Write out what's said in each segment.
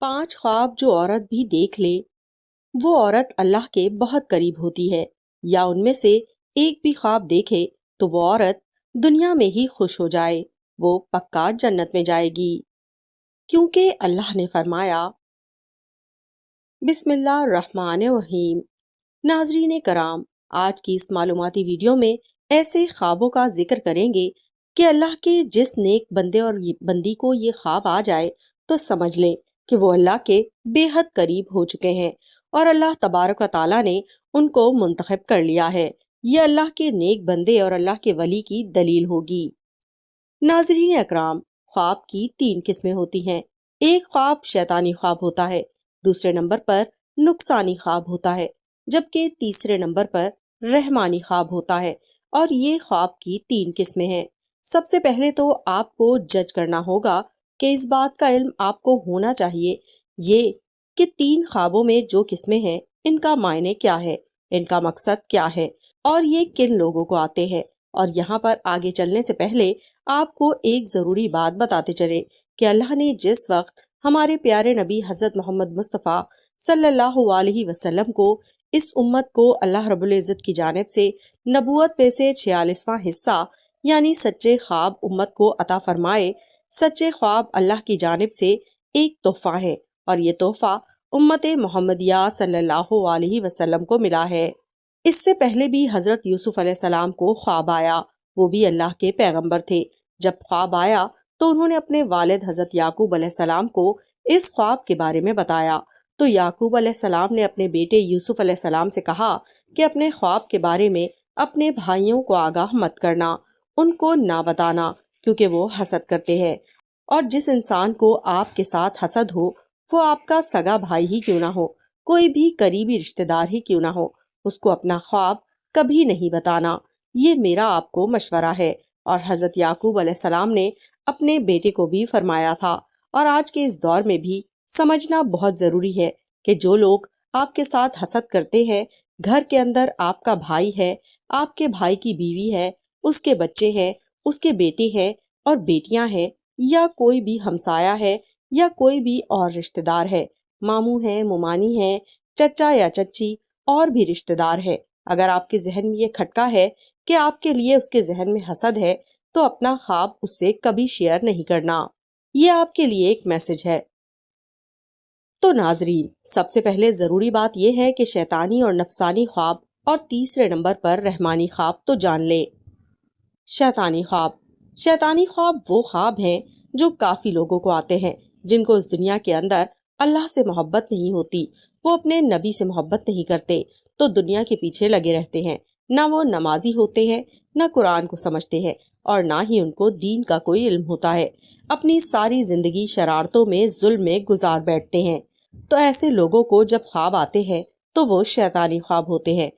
5 خواب جو عورت بھی دیکھ لے وہ عورت اللہ کے بہت قریب ہوتی ہے، یا ان میں سے ایک بھی خواب دیکھے تو وہ عورت دنیا میں ہی خوش ہو جائے، وہ پکا جنت میں جائے گی، کیونکہ اللہ نے فرمایا بسم اللہ الرحمن الرحیم۔ ناظرین کرام، آج کی اس معلوماتی ویڈیو میں ایسے خوابوں کا ذکر کریں گے کہ اللہ کے جس نیک بندے اور بندی کو یہ خواب آ جائے تو سمجھ لیں کہ وہ اللہ کے بے حد قریب ہو چکے ہیں اور اللہ تبارک و تعالیٰ نے ان کو منتخب کر لیا ہے۔ یہ اللہ کے نیک بندے اور اللہ کے ولی کی دلیل ہوگی۔ ناظرین اکرام، خواب کی 3 قسمیں ہوتی ہیں۔ ایک خواب شیطانی خواب ہوتا ہے، دوسرے نمبر پر نقصانی خواب ہوتا ہے، جبکہ تیسرے نمبر پر رحمانی خواب ہوتا ہے، اور یہ خواب کی 3 قسمیں ہیں۔ سب سے پہلے تو آپ کو جج کرنا ہوگا کہ اس بات کا علم آپ کو ہونا چاہیے یہ کہ 3 خوابوں میں جو قسمیں ہیں ان کا معنی کیا ہے، ان کا مقصد کیا ہے اور یہ کن لوگوں کو آتے ہیں۔ اور یہاں پر آگے چلنے سے پہلے آپ کو ایک ضروری بات بتاتے چلیں کہ اللہ نے جس وقت ہمارے پیارے نبی حضرت محمد مصطفیٰ صلی اللہ علیہ وسلم کو اس امت کو اللہ رب العزت کی جانب سے نبوت میں سے 46واں حصہ یعنی سچے خواب امت کو عطا فرمائے، سچے خواب اللہ کی جانب سے ایک تحفہ ہے، اور یہ تحفہ امت محمدیہ صلی اللہ علیہ وسلم کو ملا ہے۔ اس سے پہلے بھی حضرت یوسف علیہ السلام کو خواب آیا، وہ بھی اللہ کے پیغمبر تھے۔ جب خواب آیا تو انہوں نے اپنے والد حضرت یعقوب علیہ السلام کو اس خواب کے بارے میں بتایا، تو یعقوب علیہ السلام نے اپنے بیٹے یوسف علیہ السلام سے کہا کہ اپنے خواب کے بارے میں اپنے بھائیوں کو آگاہ مت کرنا، ان کو نہ بتانا، کیونکہ وہ حسد کرتے ہیں، اور جس انسان کو آپ کے ساتھ حسد ہو وہ آپ کا سگا بھائی ہی کیوں نہ ہو، کوئی بھی قریبی رشتہ دار ہی کیوں نہ ہو، اس کو اپنا خواب کبھی نہیں بتانا، یہ میرا آپ کو مشورہ ہے۔ اور حضرت یعقوب علیہ السلام نے اپنے بیٹے کو بھی فرمایا تھا، اور آج کے اس دور میں بھی سمجھنا بہت ضروری ہے کہ جو لوگ آپ کے ساتھ حسد کرتے ہیں، گھر کے اندر آپ کا بھائی ہے، آپ کے بھائی کی بیوی ہے، اس کے بچے ہیں، اس کے بیٹے ہیں اور بیٹیاں ہیں، یا کوئی بھی ہمسایہ ہے یا کوئی بھی اور رشتہ دار ہے، ماموں ہے، ممانی ہے، چچا یا چچی اور بھی رشتہ دار ہے، اگر آپ کے ذہن میں یہ کھٹکا ہے کہ آپ کے لیے اس کے ذہن میں حسد ہے تو اپنا خواب اس سے کبھی شیئر نہیں کرنا۔ یہ آپ کے لیے ایک میسج ہے۔ تو ناظرین، سب سے پہلے ضروری بات یہ ہے کہ شیطانی اور نفسانی خواب اور تیسرے نمبر پر رحمانی خواب تو جان لے۔ شیطانی خواب، شیطانی خواب وہ خواب ہیں جو کافی لوگوں کو آتے ہیں جن کو اس دنیا کے اندر اللہ سے محبت نہیں ہوتی، وہ اپنے نبی سے محبت نہیں کرتے تو دنیا کے پیچھے لگے رہتے ہیں، نہ وہ نمازی ہوتے ہیں، نہ قرآن کو سمجھتے ہیں، اور نہ ہی ان کو دین کا کوئی علم ہوتا ہے، اپنی ساری زندگی شرارتوں میں ظلم میں گزار بیٹھتے ہیں۔ تو ایسے لوگوں کو جب خواب آتے ہیں تو وہ شیطانی خواب ہوتے ہیں۔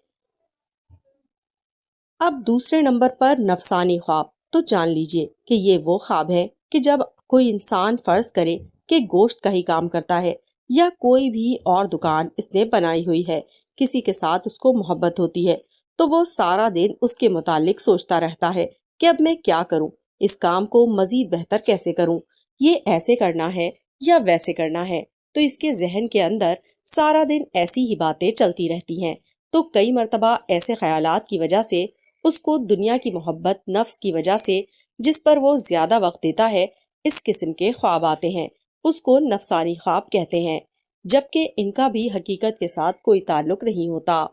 اب دوسرے نمبر پر نفسانی خواب، تو جان لیجئے کہ یہ وہ خواب ہے کہ جب کوئی انسان فرض کرے کہ گوشت کا ہی کام کرتا ہے یا کوئی بھی اور دکان اس نے بنائی ہوئی ہے، کسی کے ساتھ اس کو محبت ہوتی ہے تو وہ سارا دن اس کے متعلق سوچتا رہتا ہے کہ اب میں کیا کروں، اس کام کو مزید بہتر کیسے کروں، یہ ایسے کرنا ہے یا ویسے کرنا ہے، تو اس کے ذہن کے اندر سارا دن ایسی ہی باتیں چلتی رہتی ہیں۔ تو کئی مرتبہ ایسے خیالات کی وجہ سے اس کو دنیا کی محبت، نفس کی وجہ سے جس پر وہ زیادہ وقت دیتا ہے، اس قسم کے خواب آتے ہیں، اس کو نفسانی خواب کہتے ہیں، جبکہ ان کا بھی حقیقت کے ساتھ کوئی تعلق نہیں ہوتا۔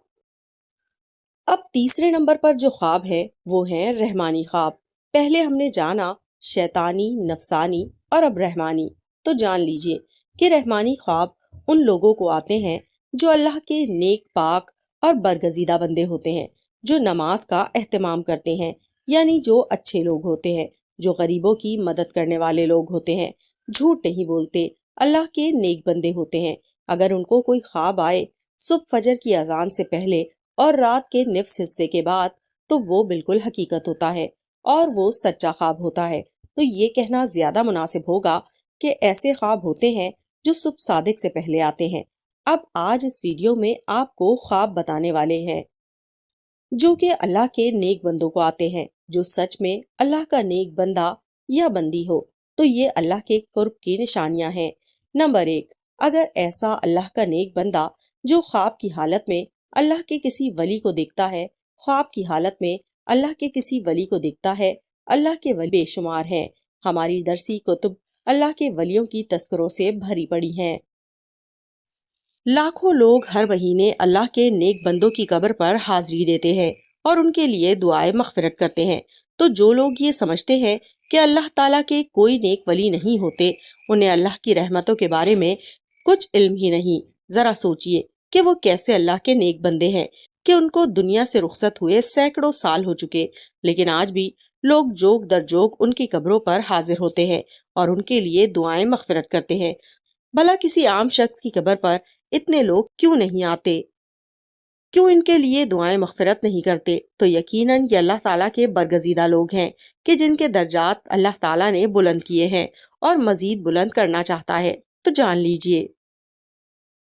اب تیسرے نمبر پر جو خواب ہے وہ ہیں رحمانی خواب۔ پہلے ہم نے جانا شیطانی، نفسانی اور اب رحمانی، تو جان لیجئے کہ رحمانی خواب ان لوگوں کو آتے ہیں جو اللہ کے نیک، پاک اور برگزیدہ بندے ہوتے ہیں، جو نماز کا اہتمام کرتے ہیں، یعنی جو اچھے لوگ ہوتے ہیں، جو غریبوں کی مدد کرنے والے لوگ ہوتے ہیں، جھوٹ نہیں بولتے، اللہ کے نیک بندے ہوتے ہیں۔ اگر ان کو کوئی خواب آئے صبح فجر کی اذان سے پہلے اور رات کے نصف حصے کے بعد تو وہ بالکل حقیقت ہوتا ہے اور وہ سچا خواب ہوتا ہے۔ تو یہ کہنا زیادہ مناسب ہوگا کہ ایسے خواب ہوتے ہیں جو صبح صادق سے پہلے آتے ہیں۔ اب آج اس ویڈیو میں آپ کو خواب بتانے والے ہیں جو کہ اللہ کے نیک بندوں کو آتے ہیں، جو سچ میں اللہ کا نیک بندہ یا بندی ہو۔ تو یہ اللہ کے قرب کی نشانیاں ہیں۔ نمبر 1، اگر ایسا اللہ کا نیک بندہ جو خواب کی حالت میں اللہ کے کسی ولی کو دیکھتا ہے، خواب کی حالت میں اللہ کے کسی ولی کو دیکھتا ہے، اللہ کے ولی بے شمار ہیں۔ ہماری درسی کتب اللہ کے ولیوں کی تذکروں سے بھری پڑی ہیں۔ لاکھوں لوگ ہر مہینے اللہ کے نیک بندوں کی قبر پر حاضری دیتے ہیں اور ان کے لیے دعائیں مغفرت کرتے ہیں۔ تو جو لوگ یہ سمجھتے ہیں کہ اللہ تعالیٰ کے کوئی نیک ولی نہیں ہوتے، انہیں اللہ کی رحمتوں کے بارے میں کچھ علم ہی نہیں۔ ذرا سوچئے کہ وہ کیسے اللہ کے نیک بندے ہیں کہ ان کو دنیا سے رخصت ہوئے سینکڑوں سال ہو چکے، لیکن آج بھی لوگ جوگ در جوگ ان کی قبروں پر حاضر ہوتے ہیں اور ان کے لیے دعائیں مغفرت کرتے ہیں۔ بھلا کسی عام شخص کی قبر پر اتنے لوگ کیوں نہیں آتے؟ کیوں ان کے لیے دعائیں مغفرت نہیں کرتے؟ تو یقیناً یہ اللہ تعالیٰ کے برگزیدہ لوگ ہیں کہ جن کے درجات اللہ تعالیٰ نے بلند کیے ہیں اور مزید بلند کرنا چاہتا ہے۔ تو جان لیجئے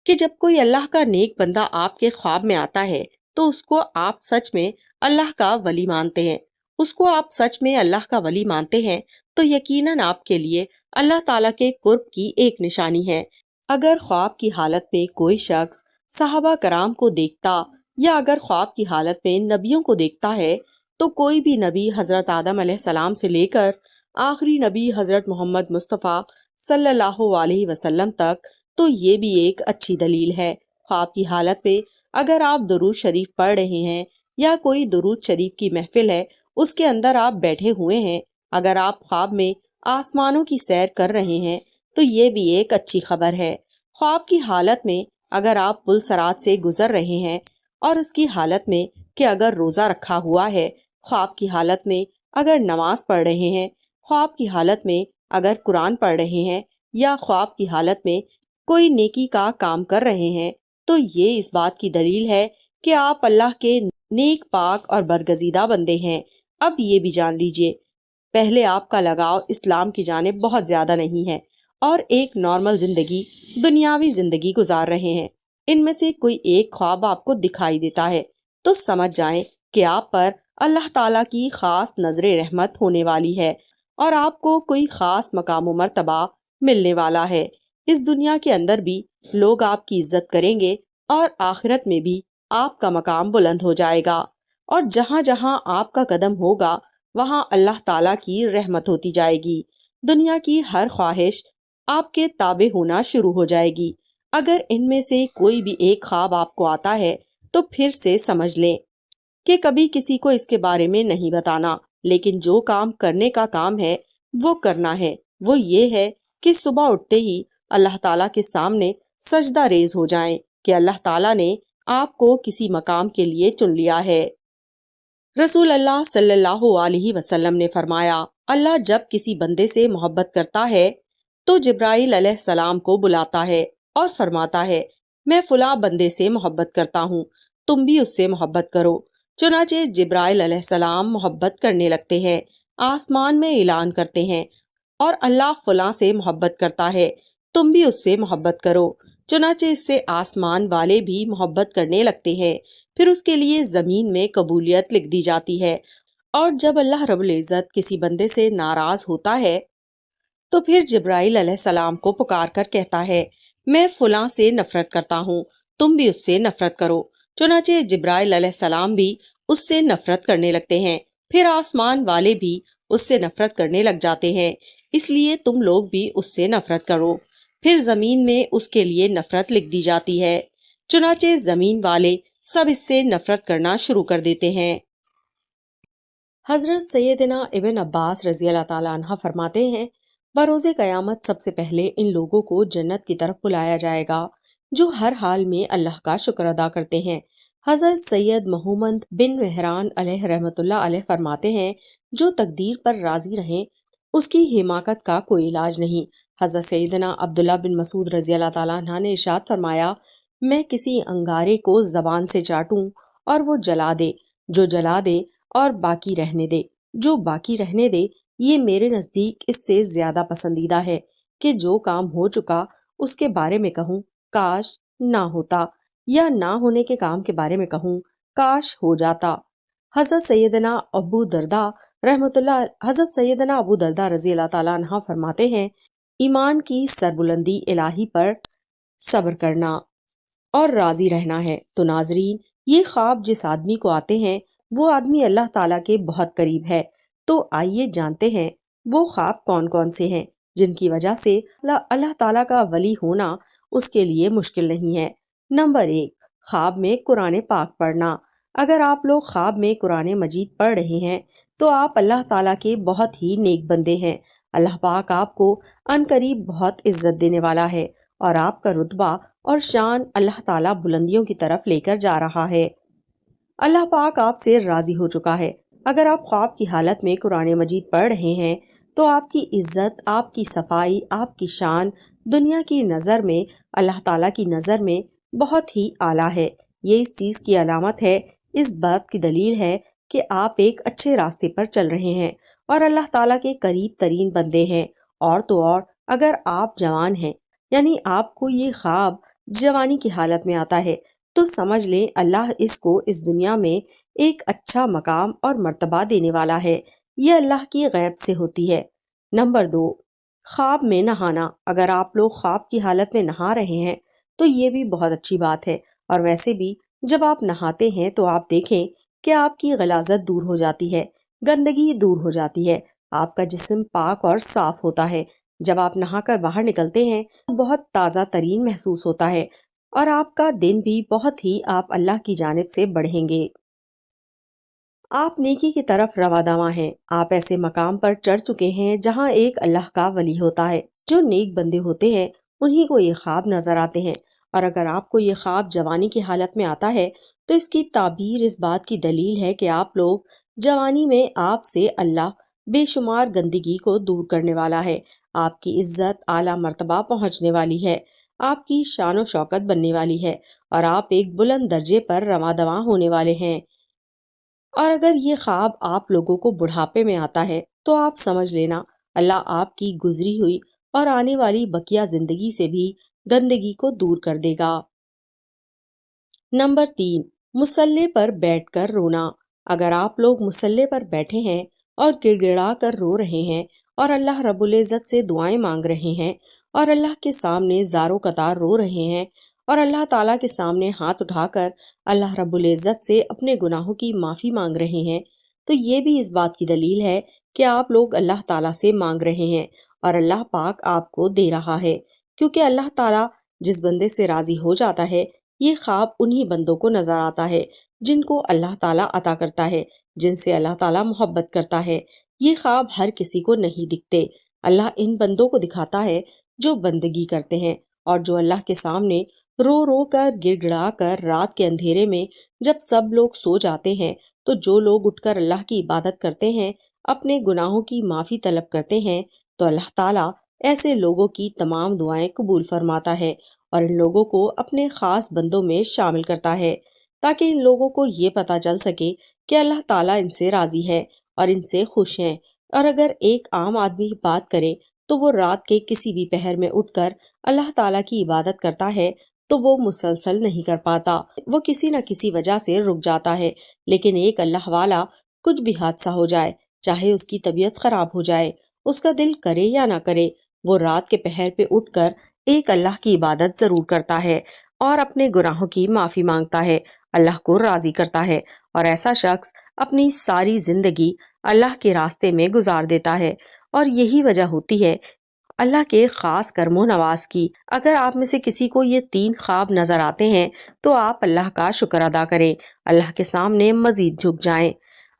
کہ جب کوئی اللہ کا نیک بندہ آپ کے خواب میں آتا ہے تو اس کو آپ سچ میں اللہ کا ولی مانتے ہیں، اس کو آپ سچ میں اللہ کا ولی مانتے ہیں تو یقیناً آپ کے لیے اللہ تعالیٰ کے قرب کی ایک نشانی ہے۔ اگر خواب کی حالت میں کوئی شخص صحابہ کرام کو دیکھتا یا اگر خواب کی حالت میں نبیوں کو دیکھتا ہے تو کوئی بھی نبی حضرت آدم علیہ السلام سے لے کر آخری نبی حضرت محمد مصطفیٰ صلی اللہ علیہ وسلم تک، تو یہ بھی ایک اچھی دلیل ہے۔ خواب کی حالت میں اگر آپ درود شریف پڑھ رہے ہیں یا کوئی درود شریف کی محفل ہے اس کے اندر آپ بیٹھے ہوئے ہیں، اگر آپ خواب میں آسمانوں کی سیر کر رہے ہیں تو یہ بھی ایک اچھی خبر ہے۔ خواب کی حالت میں اگر آپ پل صراط سے گزر رہے ہیں اور اس کی حالت میں کہ اگر روزہ رکھا ہوا ہے، خواب کی حالت میں اگر نماز پڑھ رہے ہیں، خواب کی حالت میں اگر قرآن پڑھ رہے ہیں یا خواب کی حالت میں کوئی نیکی کا کام کر رہے ہیں، تو یہ اس بات کی دلیل ہے کہ آپ اللہ کے نیک پاک اور برگزیدہ بندے ہیں۔ اب یہ بھی جان لیجئے، پہلے آپ کا لگاؤ اسلام کی جانب بہت زیادہ نہیں ہے اور ایک نارمل زندگی، دنیاوی زندگی گزار رہے ہیں۔ ان میں سے کوئی ایک خواب آپ کو دکھائی دیتا ہے تو سمجھ جائیں کہ آپ پر اللہ تعالیٰ کی خاص نظر رحمت ہونے والی ہے اور آپ کو کوئی خاص مقام و مرتبہ ملنے والا ہے۔ اس دنیا کے اندر بھی لوگ آپ کی عزت کریں گے اور آخرت میں بھی آپ کا مقام بلند ہو جائے گا، اور جہاں جہاں آپ کا قدم ہوگا وہاں اللہ تعالیٰ کی رحمت ہوتی جائے گی۔ دنیا کی ہر خواہش آپ کے تابع ہونا شروع ہو جائے گی۔ اگر ان میں سے کوئی بھی ایک خواب آپ کو آتا ہے تو پھر سے سمجھ لیں کہ کبھی کسی کو اس کے بارے میں نہیں بتانا، لیکن جو کام کرنے کا کام ہے وہ کرنا ہے۔ وہ یہ ہے کہ صبح اٹھتے ہی اللہ تعالیٰ کے سامنے سجدہ ریز ہو جائیں کہ اللہ تعالیٰ نے آپ کو کسی مقام کے لیے چن لیا ہے۔ رسول اللہ صلی اللہ علیہ وسلم نے فرمایا، اللہ جب کسی بندے سے محبت کرتا ہے تو جبرائیل علیہ السلام کو بلاتا ہے اور فرماتا ہے، میں فلاں بندے سے محبت کرتا ہوں، تم بھی اس سے محبت کرو۔ چنانچہ جبرائیل علیہ السلام محبت کرنے لگتے ہیں، آسمان میں اعلان کرتے ہیں، اور اللہ فلاں سے محبت کرتا ہے، تم بھی اس سے محبت کرو۔ چنانچہ اس سے آسمان والے بھی محبت کرنے لگتے ہیں، پھر اس کے لیے زمین میں قبولیت لکھ دی جاتی ہے، اور جب اللہ رب العزت کسی بندے سے ناراض ہوتا ہے تو پھر جبرائیل علیہ السلام کو پکار کر کہتا ہے، میں فلاں سے نفرت کرتا ہوں، تم بھی اس سے نفرت کرو۔ چنانچہ جبرائیل علیہ السلام بھی اس سے نفرت کرنے لگتے ہیں، پھر آسمان والے بھی اس سے نفرت کرنے لگ جاتے ہیں، اس لیے تم لوگ بھی اس سے نفرت کرو۔ پھر زمین میں اس کے لیے نفرت لکھ دی جاتی ہے، چنانچہ زمین والے سب اس سے نفرت کرنا شروع کر دیتے ہیں۔ حضرت سیدنا ابن عباس رضی اللہ تعالیٰ عنہ فرماتے ہیں، بروز قیامت سب سے پہلے ان لوگوں کو جنت کی طرف بلایا جائے گا جو ہر حال میں اللہ کا شکر ادا کرتے ہیں۔ حضرت سید محمد بن مہران علیہ رحمۃ اللہ علیہ فرماتے ہیں، جو تقدیر پر راضی رہیں اس کی حماقت کا کوئی علاج نہیں۔ حضرت سیدنا عبداللہ بن مسعود رضی اللہ تعالیٰ عنہ نے ارشاد فرمایا، میں کسی انگارے کو زبان سے چاٹوں اور وہ جلا دے، جو جلا دے اور باقی رہنے دے، جو باقی رہنے دے، یہ میرے نزدیک اس سے زیادہ پسندیدہ ہے کہ جو کام ہو چکا اس کے بارے میں کہوں کاش نہ ہوتا، یا نہ ہونے کے کام کے بارے میں کہوں کاش ہو جاتا۔ حضرت سیدنا ابو دردہ رضی اللہ تعالیٰ عنہ فرماتے ہیں، ایمان کی سربلندی الہی پر صبر کرنا اور راضی رہنا ہے۔ تو ناظرین، یہ خواب جس آدمی کو آتے ہیں وہ آدمی اللہ تعالیٰ کے بہت قریب ہے۔ تو آئیے جانتے ہیں وہ خواب کون کون سے ہیں جن کی وجہ سے اللہ تعالیٰ کا ولی ہونا اس کے لیے مشکل نہیں ہے۔ نمبر 1، خواب میں قرآن پاک پڑھنا۔ اگر آپ لوگ خواب میں قرآن مجید پڑھ رہے ہیں تو آپ اللہ تعالیٰ کے بہت ہی نیک بندے ہیں۔ اللہ پاک آپ کو عنقریب بہت عزت دینے والا ہے اور آپ کا رتبہ اور شان اللہ تعالیٰ بلندیوں کی طرف لے کر جا رہا ہے۔ اللہ پاک آپ سے راضی ہو چکا ہے۔ اگر آپ خواب کی حالت میں قرآن مجید پڑھ رہے ہیں تو آپ کی عزت، آپ کی صفائی، آپ کی شان دنیا کی نظر میں، اللہ تعالیٰ کی نظر میں بہت ہی اعلیٰ ہے۔ یہ اس چیز کی علامت ہے، اس بات کی دلیل ہے کہ آپ ایک اچھے راستے پر چل رہے ہیں اور اللہ تعالیٰ کے قریب ترین بندے ہیں۔ اور تو اور اگر آپ جوان ہیں، یعنی آپ کو یہ خواب جوانی کی حالت میں آتا ہے، تو سمجھ لیں اللہ اس کو اس دنیا میں ایک اچھا مقام اور مرتبہ دینے والا ہے۔ یہ اللہ کی غیب سے ہوتی ہے۔ نمبر 2، خواب میں نہانا۔ اگر آپ لوگ خواب کی حالت میں نہا رہے ہیں تو یہ بھی بہت اچھی بات ہے، اور ویسے بھی جب آپ نہاتے ہیں تو آپ دیکھیں کہ آپ کی غلاظت دور ہو جاتی ہے، گندگی دور ہو جاتی ہے، آپ کا جسم پاک اور صاف ہوتا ہے۔ جب آپ نہا کر باہر نکلتے ہیں تو بہت تازہ ترین محسوس ہوتا ہے اور آپ کا دن بھی بہت ہی آپ اللہ کی جانب سے بڑھیں گے۔ آپ نیکی کی طرف رواں دواں ہیں۔ آپ ایسے مقام پر چڑھ چکے ہیں جہاں ایک اللہ کا ولی ہوتا ہے۔ جو نیک بندے ہوتے ہیں انہی کو یہ خواب نظر آتے ہیں، اور اگر آپ کو یہ خواب جوانی کی حالت میں آتا ہے تو اس کی تعبیر اس بات کی دلیل ہے کہ آپ لوگ جوانی میں آپ سے اللہ بے شمار گندگی کو دور کرنے والا ہے، آپ کی عزت اعلیٰ مرتبہ پہنچنے والی ہے، آپ کی شان و شوکت بننے والی ہے، اور آپ ایک بلند درجے پر رواں دواں ہونے والے ہیں۔ اور اگر یہ خواب آپ لوگوں کو بڑھاپے میں آتا ہے تو آپ سمجھ لینا اللہ آپ کی گزری ہوئی اور آنے والی بقیہ زندگی سے بھی گندگی کو دور کر دے گا۔ نمبر 3، مصلے پر بیٹھ کر رونا۔ اگر آپ لوگ مصلے پر بیٹھے ہیں اور گڑ گڑا کر رو رہے ہیں اور اللہ رب العزت سے دعائیں مانگ رہے ہیں اور اللہ کے سامنے زاروں قطار رو رہے ہیں اور اللہ تعالیٰ کے سامنے ہاتھ اٹھا کر اللہ رب العزت سے اپنے گناہوں کی معافی مانگ رہے ہیں، تو یہ بھی اس بات کی دلیل ہے کہ آپ لوگ اللہ تعالیٰ سے مانگ رہے ہیں اور اللہ پاک آپ کو دے رہا ہے، کیونکہ اللہ تعالیٰ جس بندے سے راضی ہو جاتا ہے یہ خواب انہی بندوں کو نظر آتا ہے جن کو اللہ تعالیٰ عطا کرتا ہے، جن سے اللہ تعالیٰ محبت کرتا ہے۔ یہ خواب ہر کسی کو نہیں دکھتے، اللہ ان بندوں کو دکھاتا ہے جو بندگی کرتے ہیں اور جو اللہ کے سامنے رو رو کر گڑ گڑا کر رات کے اندھیرے میں جب سب لوگ سو جاتے ہیں تو جو لوگ اٹھ کر اللہ کی عبادت کرتے ہیں، اپنے گناہوں کی معافی طلب کرتے ہیں، تو اللہ تعالیٰ ایسے لوگوں کی تمام دعائیں قبول فرماتا ہے اور ان لوگوں کو اپنے خاص بندوں میں شامل کرتا ہے، تاکہ ان لوگوں کو یہ پتہ چل سکے کہ اللہ تعالیٰ ان سے راضی ہے اور ان سے خوش ہیں۔ اور اگر ایک عام آدمی بات کرے تو وہ رات کے کسی بھی پہر میں اٹھ کر اللہ تعالیٰ کی عبادت کرتا ہے تو وہ مسلسل نہیں کر پاتا، وہ کسی نہ کسی وجہ سے رک جاتا ہے، لیکن ایک اللہ والا کچھ بھی حادثہ ہو جائے، چاہے اس کی طبیعت خراب ہو جائے، اس کا دل کرے یا نہ کرے، وہ رات کے پہر پہ اٹھ کر ایک اللہ کی عبادت ضرور کرتا ہے اور اپنے گناہوں کی معافی مانگتا ہے، اللہ کو راضی کرتا ہے، اور ایسا شخص اپنی ساری زندگی اللہ کے راستے میں گزار دیتا ہے۔ اور یہی وجہ ہوتی ہے اللہ کے خاص کرم و نواز کی۔ اگر آپ میں سے کسی کو یہ 3 خواب نظر آتے ہیں تو آپ اللہ کا شکر ادا کریں، اللہ کے سامنے مزید جھک جائیں،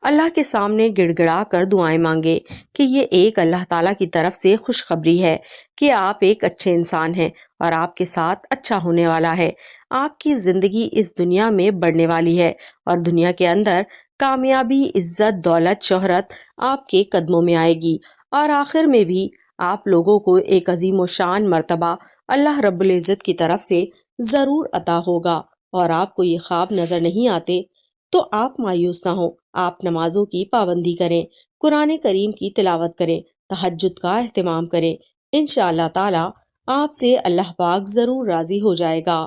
اللہ کے سامنے گڑ گڑا کر دعائیں مانگے کہ یہ ایک اللہ تعالیٰ کی طرف سے خوشخبری ہے کہ آپ ایک اچھے انسان ہیں اور آپ کے ساتھ اچھا ہونے والا ہے، آپ کی زندگی اس دنیا میں بڑھنے والی ہے اور دنیا کے اندر کامیابی، عزت، دولت، شہرت آپ کے قدموں میں آئے گی، اور آخر میں بھی آپ لوگوں کو ایک عظیم و شان مرتبہ اللہ رب العزت کی طرف سے ضرور عطا ہوگا۔ اور آپ کو یہ خواب نظر نہیں آتے تو آپ مایوس نہ ہوں، آپ نمازوں کی پابندی کریں، قرآن کریم کی تلاوت کریں، تہجد کا اہتمام کریں، انشاءاللہ تعالی آپ سے اللہ پاک ضرور راضی ہو جائے گا۔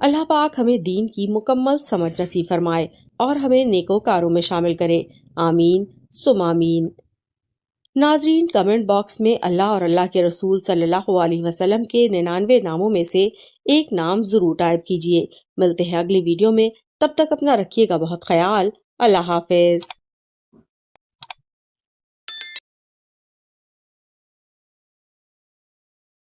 اللہ پاک ہمیں دین کی مکمل سمجھ نصیب فرمائے اور ہمیں نیکوکاروں میں شامل کرے، آمین ثم آمین۔ ناظرین کمنٹ باکس میں اللہ اور اللہ کے رسول صلی اللہ علیہ وسلم کے 99 ناموں میں سے ایک نام ضرور ٹائپ کیجئے۔ ملتے ہیں اگلی ویڈیو میں، تب تک اپنا رکھیے گا بہت خیال۔ اللہ حافظ۔